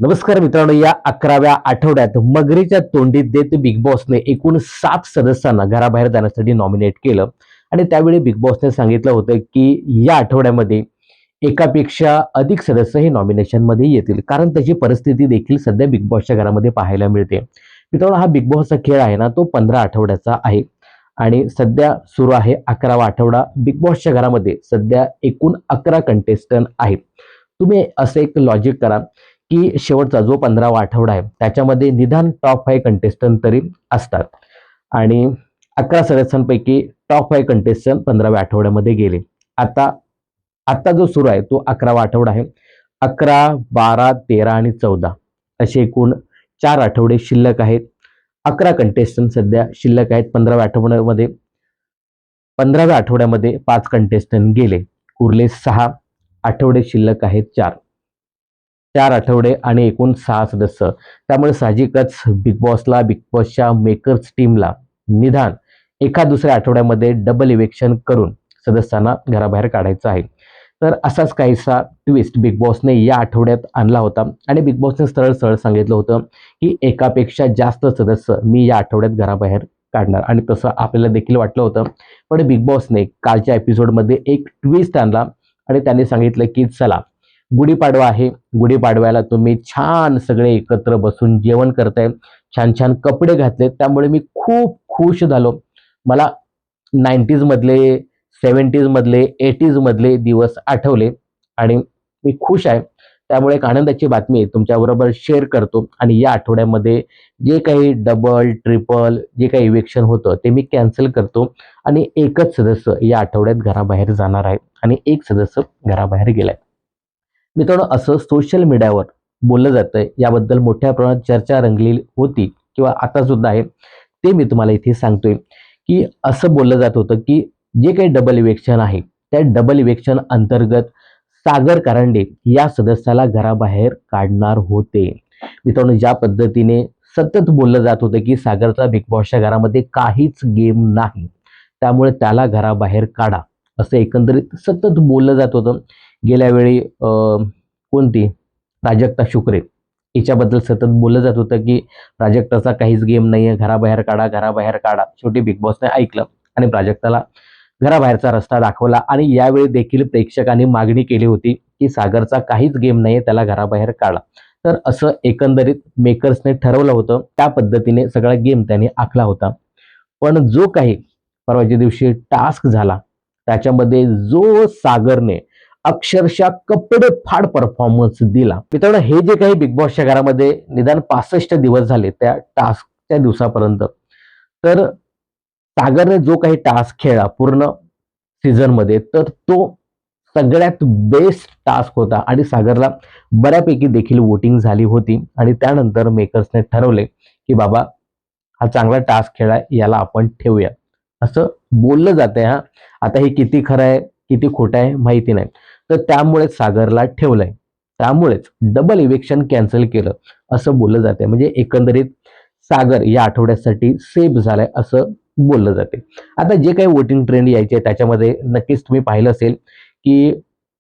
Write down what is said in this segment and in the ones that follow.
नमस्कार मित्रांनो, या 11व्या आठवड्यात मगरीच्या तोंडीत देत बिग बॉसने एकूण 7 सदस्यांना घराबाहेर जाण्यासाठी नॉमिनेट केलं आणि त्यावेळी बिग बॉसने सांगितलं होतं की या आठवड्यामध्ये एकापेक्षा अधिक सदस्य हे नॉमिनेशनमध्ये येतील, कारण त्याची परिस्थिती देखील सध्या बिग बॉसच्या घरामध्ये पाहायला मिळते. मित्रांनो, हा बिग बॉसचा खेळ आहे ना, तो 15 आठवड्याचा आहे आणि सध्या सुरू आहे 11वा आठवडा. बिग बॉसच्या घरामध्ये सध्या एकूण 11 कंटेस्टंट आहेत. तुम्ही असं एक लॉजिक करा की शेवटचा जो 15वा आठवडा आहे त्याच्यामध्ये निदान टॉप 5 कंटेस्टंट तरी असतात आणि 11 सदस्यांपैकी टॉप 5 कंटेस्टंट 15व्या आठवड्यामध्ये गेले. आता आता जो सुरू आहे तो 11वा आठवडा आहे. 11, 12, 13 आणि 14 असे एकूण 4 आठवडे शिल्लक आहेत. 11 कंटेस्टंट सध्या शिल्लक आहेत 15व्या आठवड्यामध्ये. 15व्या आठवड्यामध्ये 5 कंटेस्टंट गेले, उरले 6 आठवडे शिल्लक आहेत 4 आठवडे आणि एकूण 6 सदस्य. त्यामुळे साहजिकच बिग बॉसच्या मेकर्स टीमला निदान एका दुसऱ्या आठवड्यामध्ये डबल इव्हेक्शन करून सदस्यांना घराबाहेर काढायचं आहे. तर असाच काहीसा ट्विस्ट बिग बॉसने या आठवड्यात आणला होता आणि बिग बॉसने सरळ सरळ सांगितलं होतं की एकापेक्षा जास्त सदस्य मी या आठवड्यात घराबाहेर काढणार आणि तसं आपल्याला देखील वाटलं होतं. पण बिग बॉसने कालच्या एपिसोडमध्ये एक ट्विस्ट आणला आणि त्यांनी सांगितलं की चला, गुढीपाडवा आहे, गुढीपाडव्याला तुम्ही छान सगळे एकत्र बसून जेवण करताय, छान छान कपडे घातलेत, त्यामुळे मी खूप खुश झालो. मला 90s मधले, 70s मधले, 80s मधले दिवस आठवले आणि मी खुश आहे. त्यामुळे एक आनंदाची बातमी तुमच्याबरोबर शेअर करतो आणि या आठवड्यामध्ये जे काही डबल, ट्रिपल जे काही इव्हेक्शन होतं ते मी कॅन्सल करतो आणि एकच सदस्य या आठवड्यात घराबाहेर जाणार आहे आणि एक सदस्य घराबाहेर गेलाय. मित्रांनो, असं सोशल मीडियावर बोललं जातंय, याबद्दल मोठ्या प्रमाणात चर्चा रंगलेली होती किंवा आता सुद्धा आहे. ते मी तुम्हाला इथे सांगतोय की असं बोललं जात होतं की जे काही डबल इव्हेक्शन आहे त्या डबल इव्हेक्शन अंतर्गत सागर कारंडे या सदस्याला घराबाहेर काढणार होते. मित्रांनो, ज्या पद्धतीने सतत बोललं जात होतं की सागरचा बिग बॉसच्या घरामध्ये काहीच गेम नाही, त्यामुळे त्याला घराबाहेर काढा, असं एकंदरीत सतत बोललं जात होतं. गेल्या वेळी कोणती प्राजक्ता शुक्रे हिच्याबद्दल सतत बोललं जात होतं की प्राजक्ताचा काहीच गेम नाहीये, घराबाहेर काढा, घराबाहेर काढा. शेवटी बिग बॉसने ऐकलं आणि प्राजक्ताला घराबाहेरचा रस्ता दाखवला आणि यावेळी देखील प्रेक्षकांनी मागणी केली होती की सागरचा काहीच गेम नाहीये, त्याला घराबाहेर काढा. तर असं एकंदरीत मेकर्सने ठरवलं होतं, त्या पद्धतीने सगळा गेम त्यांनी आखला होता. पण जो काही परवाच्या दिवशी टास्क झाला त्याच्यामध्ये जो सागरने अक्षरशः कपडे फाड परफॉर्मन्स दिला. मित्रांनो, हे जे काही बिग बॉसच्या घरामध्ये निदान 65 दिवस झाले त्या टास्कच्या दिवसापर्यंत, तर सागरने जो काही टास्क खेळला पूर्ण सीझन मध्ये, तर तो सगळ्यात बेस्ट टास्क होता आणि सागरला बऱ्यापैकी देखील वोटिंग झाली होती आणि त्यानंतर मेकर्सने ठरवले की बाबा, हा चांगला टास्क खेळाय, याला आपण ठेवूया, असं बोललं जातंय. हा आता हे किती खरं आहे किती खोटं आहे माहिती नाही. तर त्यामुळेच सागरला ठेवलंय, त्यामुळेच डबल इव्हेक्शन कॅन्सल केलं असं बोललं जाते. म्हणजे एकंदरीत सागर या आठवड्यासाठी सेफ झालाय असं बोललं जाते. आता जे काही वोटिंग ट्रेंड यायचे त्याच्यामध्ये नक्कीच तुम्ही पाहिलं असेल की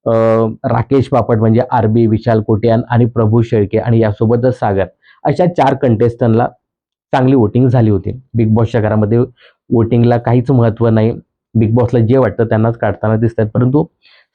राकेश बापट म्हणजे आरबी, विशाल कोटियान आणि प्रभू शेळके आणि यासोबतच सागर, अशा 4 कंटेस्टंटला चांगली वोटिंग झाली होती. बिग बॉसच्या घरामध्ये वोटिंगला काहीच महत्व नाही. बिग बॉसला जे वाटतं त्यांनाच काढताना दिसतात, परंतु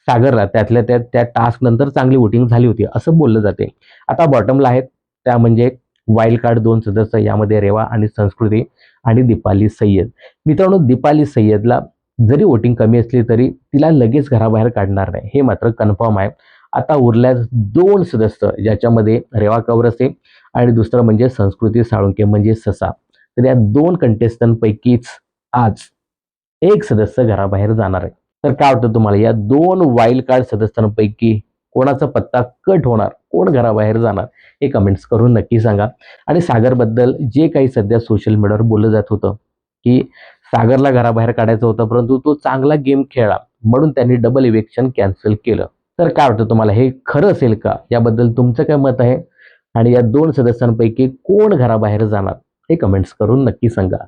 सागरला त्यातल्या त्यात त्या टास्क नंतर चांगली वोटिंग झाली होती असं बोललं जाते. आता बॉटमला आहेत त्या म्हणजे वाईल्ड कार्ड 2 सदस्य, यामध्ये रेवा आणि संस्कृती आणि दीपाली सय्यद. मित्रांनो, दीपाली सय्यदला जरी वोटिंग कमी असली तरी तिला लगेच घराबाहेर काढणार नाही, हे मात्र कन्फर्म आहे. आता उरल्या 2 सदस्य, ज्याच्यामध्ये रेवा कवरसे आणि दुसरं म्हणजे संस्कृती साळुंके म्हणजे ससा. तर या 2 कंटेस्टंट पैकीच आज एक सदस्य घराबाहेर जाणार आहे. तर काय वाटतं तुम्हाला, या 2 वाईल्ड कार्ड सदस्यांपैकी कोणाचा पत्ता कट होणार, कोण घराबाहेर जाणार, हे कमेंट्स करून नक्की सांगा. आणि सागरबद्दल जे काही सध्या सोशल मीडियावर बोललं जात होतं की सागरला घराबाहेर काढायचं होतं, परंतु तो चांगला गेम खेळला म्हणून त्यांनी डबल इव्हेक्शन कॅन्सल केलं. तर काय वाटतं तुम्हाला, हे खरं असेल का? याबद्दल तुमचं काय मत आहे आणि या 2 सदस्यांपैकी कोण घराबाहेर जाणार, हे कमेंट्स करून नक्की सांगा.